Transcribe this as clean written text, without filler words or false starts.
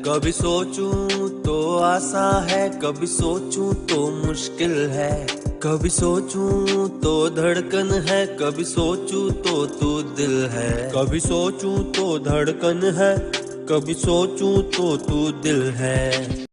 कभी सोचूं तो आसान है, कभी सोचूं तो मुश्किल है। कभी सोचूं तो धड़कन है, कभी सोचूं तो तू दिल है। कभी सोचूं तो धड़कन है, कभी सोचूं तो तू दिल है।